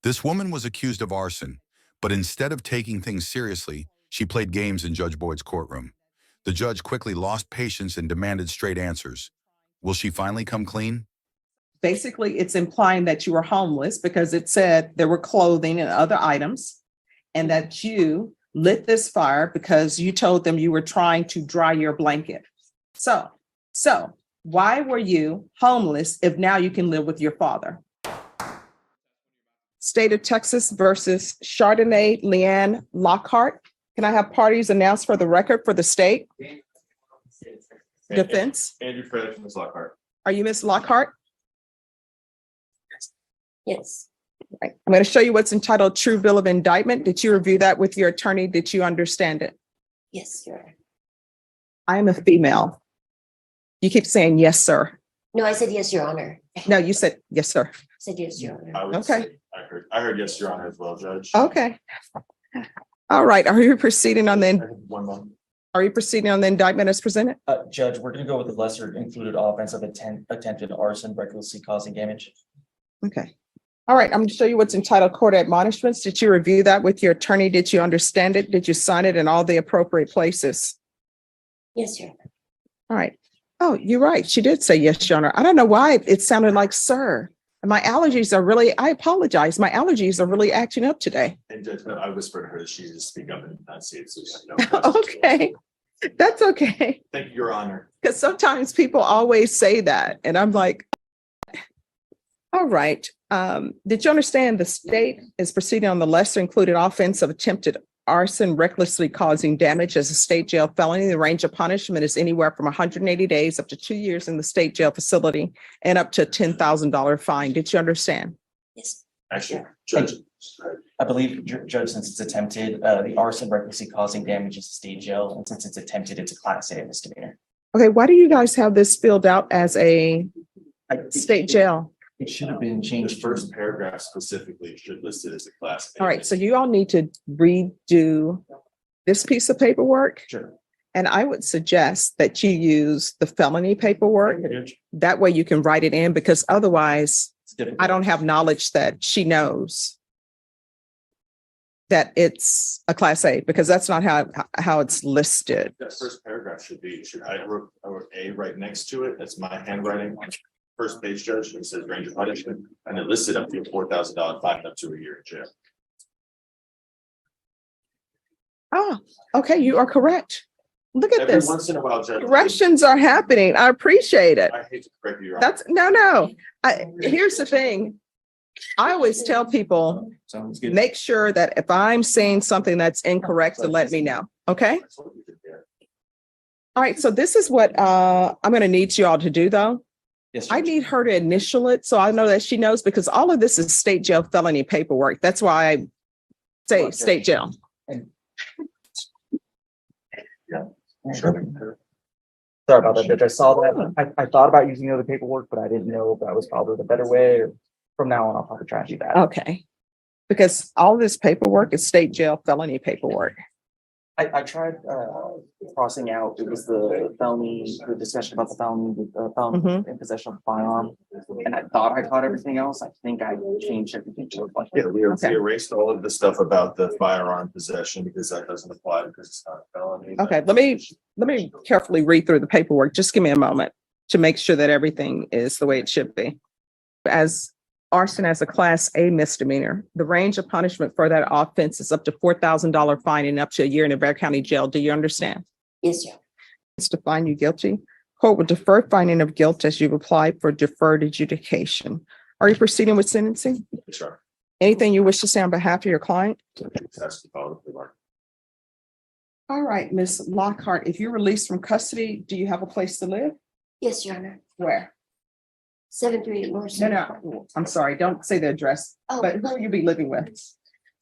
This woman was accused of arson, but instead of taking things seriously, she played games in Judge Boyd's courtroom. The judge quickly lost patience and demanded straight answers. Will she finally come clean? Basically, it's implying that you were homeless because it said there were clothing and other items, and that you lit this fire because you told them you were trying to dry your blanket. So why were you homeless if now you can live with your father? State of Texas versus Chardonnay Leanne Lockhart. Can I have parties announced for the record for the state? Defense. Andrew Frederick, Ms. Lockhart. Are you Ms. Lockhart? Yes. Right. I'm going to show you what's entitled True Bill of Indictment. Did you review that with your attorney? Did you understand it? Yes, Your Honor. I am a female. You keep saying, yes, sir. No, I said yes, Your Honor. No, you said, yes, sir. I said yes, Your Honor. I would Okay. say- I heard yes, Your Honor, as well, Judge. Okay. All right. Are you proceeding on the, 1 month. are you proceeding on the indictment as presented? Judge, we're gonna go with the lesser included offense of attempted arson, recklessly causing damage. Okay. All right. I'm going to show you what's entitled Court Admonishments. Did you review that with your attorney? Did you understand it? Did you sign it in all the appropriate places? Yes, Your Honor. All right. Oh, you're right. She did say yes, Your Honor. I don't know why it sounded like sir. My allergies are really, I apologize. My allergies are really acting up today. And Judge, no, I whispered to her that she needs to speak up and not say it. So she had no questions. Okay. That's okay. Thank you, Your Honor. Because sometimes people always say that. And I'm like, all right. Did you understand the state is proceeding on the lesser included offense of attempted arson, recklessly causing damage as a state jail felony? The range of punishment is anywhere from 180 days up to 2 years in the state jail facility and up to a $10,000 fine. Did you understand? Yes. Actually, Judge, I believe, Judge, since it's attempted, the arson recklessly causing damage is a state jail, and since it's attempted, it's a class A misdemeanor. Okay. Why do you guys have this filled out as a state jail? It should have been the changed. first paragraph specifically should list it as a class A. All right. So you all need to redo this piece of paperwork. Sure. And I would suggest that you use the felony paperwork. Judge, That way you can write it in, because otherwise it's difficult. I don't have knowledge that she knows that it's a class A, because that's not how it's listed. That first paragraph I wrote A right next to it. That's my handwriting. First page, Judge, it says range of punishment, and it listed up to a $4,000 fine up to a year in jail. Oh, okay. You are correct. Look at Every this. once in a while, Judge. Corrections are happening. I appreciate it. I hate to correct you, Your Honor. That's no. Here's the thing. I always tell people, Sounds good. make sure that if I'm saying something that's incorrect, to let me know. Okay. That's what we did there. All right. So this is what I'm going to need you all to do, though. Yes, I Judge. need her to initial it so I know that she knows, because all of this is state jail felony paperwork. That's why I say state jail. Sorry about that, Judge. I saw that. I thought about using the other paperwork, but I didn't know if that was probably the better way. Or from now on, I'll probably try and do that. Okay. Because all this paperwork is state jail felony paperwork. I tried crossing out, it was the felony, the discussion about the felony, the felony in possession of a firearm. And I thought I caught everything else. I think I changed everything to a bunch. Yeah, we Okay. erased all of the stuff about the firearm possession because that doesn't apply because it's not a felony. Okay, let me carefully read through the paperwork. Just give me a moment to make sure that everything is the way it should be. As arson as a class A misdemeanor, the range of punishment for that offense is up to $4,000 fine and up to a year in Nevada County Jail. Do you understand? Yes, Your Honor. It's to find you guilty. Court will defer finding of guilt as you've applied for deferred adjudication. Are you proceeding with sentencing? Sure. Anything you wish to say on behalf of your client? That's the follow the mark. All right, Ms. Lockhart, if you're released from custody, do you have a place to live? Yes, Your Honor. Where? 738 Morris. No, I'm sorry, don't say the address, Oh, but who will you be living with?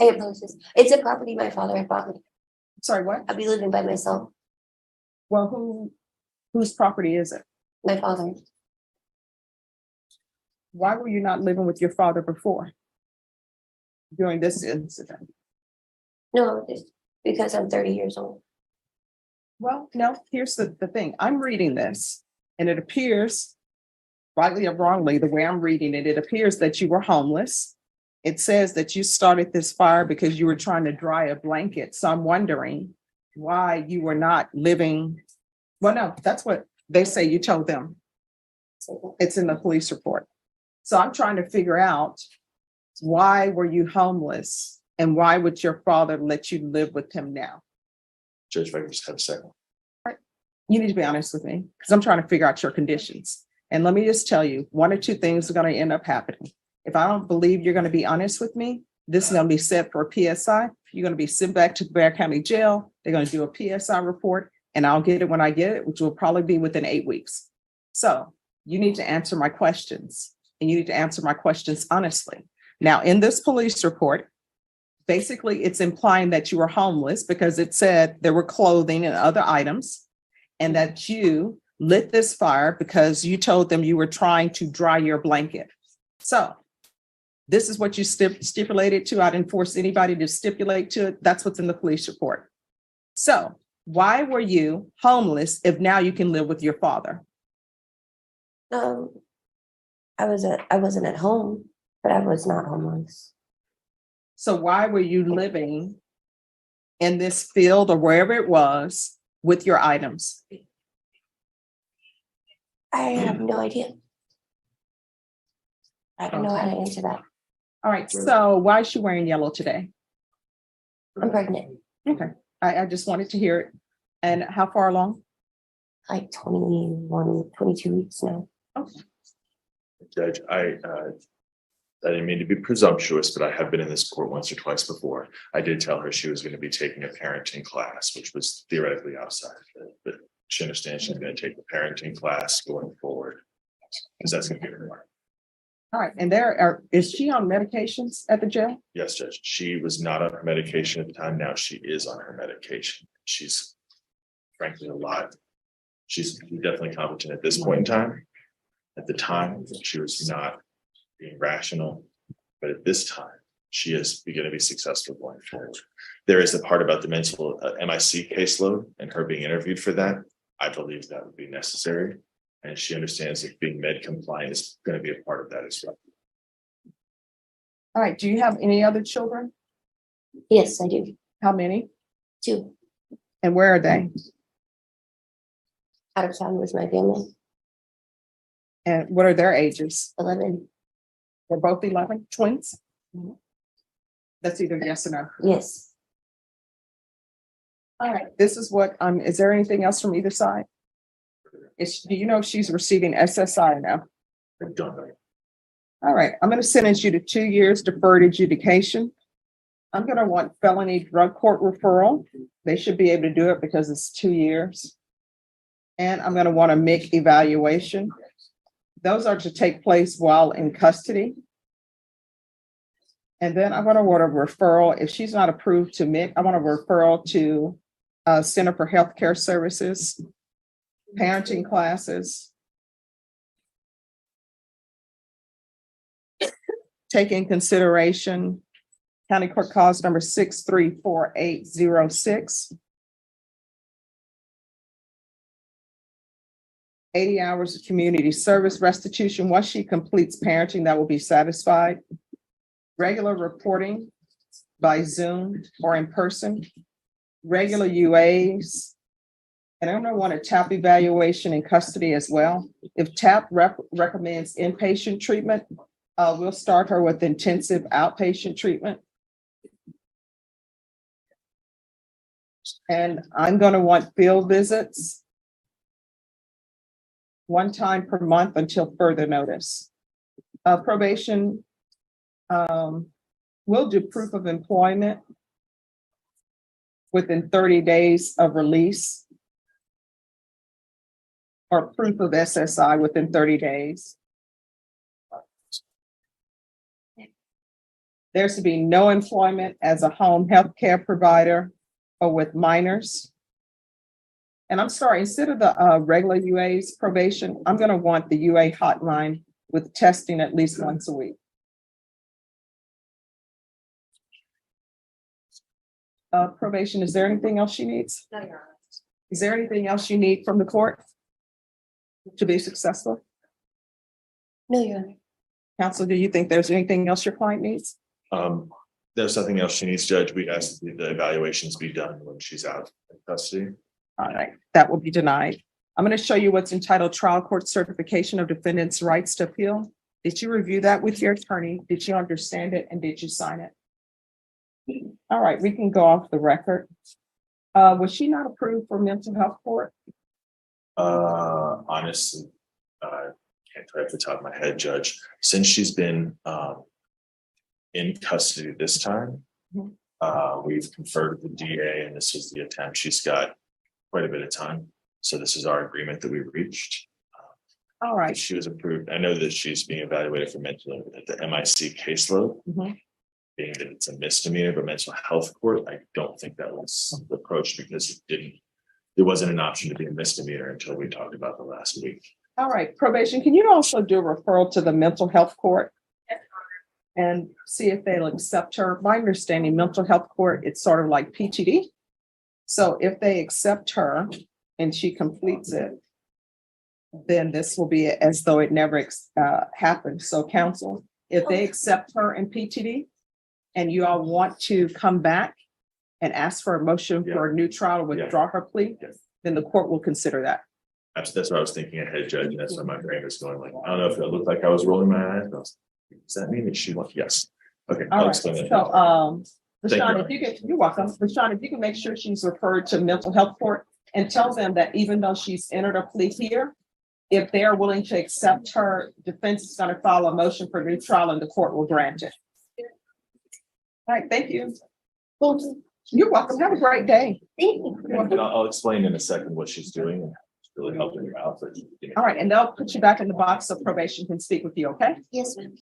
I apologize. It's a property my father had bought. Sorry, what? I'll be living by myself. Well, whose property is it? My father. Why were you not living with your father before? During this incident? No, it's because I'm 30 years old. Well, no, here's the thing. I'm reading this and it appears, rightly or wrongly, the way I'm reading it, it appears that you were homeless it says that you started this fire because you were trying to dry a blanket. So I'm wondering why you were not living. Well, no, that's what they say you told them. It's in the police report. So I'm trying to figure out, why were you homeless and why would your father let you live with him now? Judge, if I could just have a second. You need to be honest with me because I'm trying to figure out your conditions. And let me just tell you, one or two things are going to end up happening. If I don't believe you're going to be honest with me, this is going to be set for a PSI. You're going to be sent back to Bear County Jail. They're going to do a PSI report and I'll get it when I get it, which will probably be within 8 weeks. So you need to answer my questions and you need to answer my questions honestly. Now, in this police report, basically it's implying that you were homeless because it said there were clothing and other items and that you lit this fire because you told them you were trying to dry your blanket. So this is what you stipulated to. I didn't force anybody to stipulate to it. That's what's in the police report. So why were you homeless if now you can live with your father? I wasn't at home, but I was not homeless. So why were you living in this field or wherever it was with your items? I have no idea. I don't know how to answer that. All right, so why is she wearing yellow today? I'm pregnant, Okay, I just wanted to hear it. And how far along? like 21, 22 weeks now. Judge, I didn't mean to be presumptuous, but I have been in this court once or twice before. I did tell her she was going to be taking a parenting class, which was theoretically outside of it, but she understands she's going to take the parenting class going forward. Because that's going to be her. All right, and is she on medications at the jail? Yes, Judge. She was not on her medication at the time. Now she is on her medication. She's frankly alive. She's definitely competent at this point in time. At the time, she was not being rational, but at this time, she is going to be successful going forward. There is the part about the mental MIC caseload and her being interviewed for that. I believe that would be necessary. And she understands that being med compliant is going to be a part of that as well. All right, do you have any other children? Yes, I do. How many? 2. And where are they? Out of town with my family. And what are their ages? 11. They're both 11, twins? Mhm. That's either yes or no. Yes. All right, this is what, is there anything else from either side? Do you know if she's receiving SSI or no? I don't know. All right, I'm going to sentence you to 2 years deferred adjudication. I'm going to want felony drug court referral. They should be able to do it because it's 2 years. And I'm going to want a MIC evaluation. Those are to take place while in custody. And then I'm going to want a referral. If she's not approved to MIC, I want a referral to Center for Healthcare Services, parenting classes. Take in consideration County Court Cause number 634806. 80 hours of community service restitution. Once she completes parenting, that will be satisfied. Regular reporting by Zoom or in person. Regular UAs. And I'm going to want a TAP evaluation in custody as well. If TAP recommends inpatient treatment, we'll start her with intensive outpatient treatment. And I'm going to want field visits 1 time per month until further notice. Probation will do proof of employment within 30 days of release, or proof of SSI within 30 days. There's to be no employment as a home health care provider or with minors. And I'm sorry, instead of the regular UA's probation, I'm going to want the UA hotline with testing at least once a week. Probation, is there anything else she needs? Is there anything else you need from the court to be successful? No, Your Honor. Counsel, do you think there's anything else your client needs? There's nothing else she needs, Judge. We asked the evaluations be done when she's out in custody. All right, that will be denied. I'm going to show you what's entitled Trial Court Certification of Defendant's Rights to Appeal. Did you review that with your attorney? Did you understand it and did you sign it? All right, we can go off the record. Was she not approved for mental health court? Honestly, can't tell you off the top of my head, Judge. Since she's been in custody this time, we've conferred with the DA, and this was the attempt. She's got quite a bit of time, so this is our agreement that we reached. All right. She was approved. I know that she's being evaluated for mental at the MIC caseload, being that it's a misdemeanor, but mental health court, I don't think that was approached because it wasn't an option to be a misdemeanor until we talked about the last week. All right, probation, can you also do a referral to the mental health court? And see if they'll accept her. My understanding, mental health court, it's sort of like PTD. So if they accept her and she completes it, then this will be as though it never happened. So counsel, if they accept her in PTD and you all want to come back and ask for a motion for a new trial or withdraw her plea, then the court will consider that. That's what I was thinking ahead, Judge. That's why my brain was going like, I don't know if it looked like I was rolling my eyes. Does that mean that she wants? Yes. Okay. All I'll right. explain that. So, Thank LaShawn, you. if you can, you're welcome. LaShawn, if you can make sure she's referred to mental health court and tell them that even though she's entered a plea here, if they're willing to accept her, defense is going to file a motion for new trial and the court will grant it. All right, thank you. You're welcome. Have a great day. And I'll explain in a second what she's doing and it's really helping her out. All right, and they'll put you back in the box so probation can speak with you, okay? Yes, ma'am.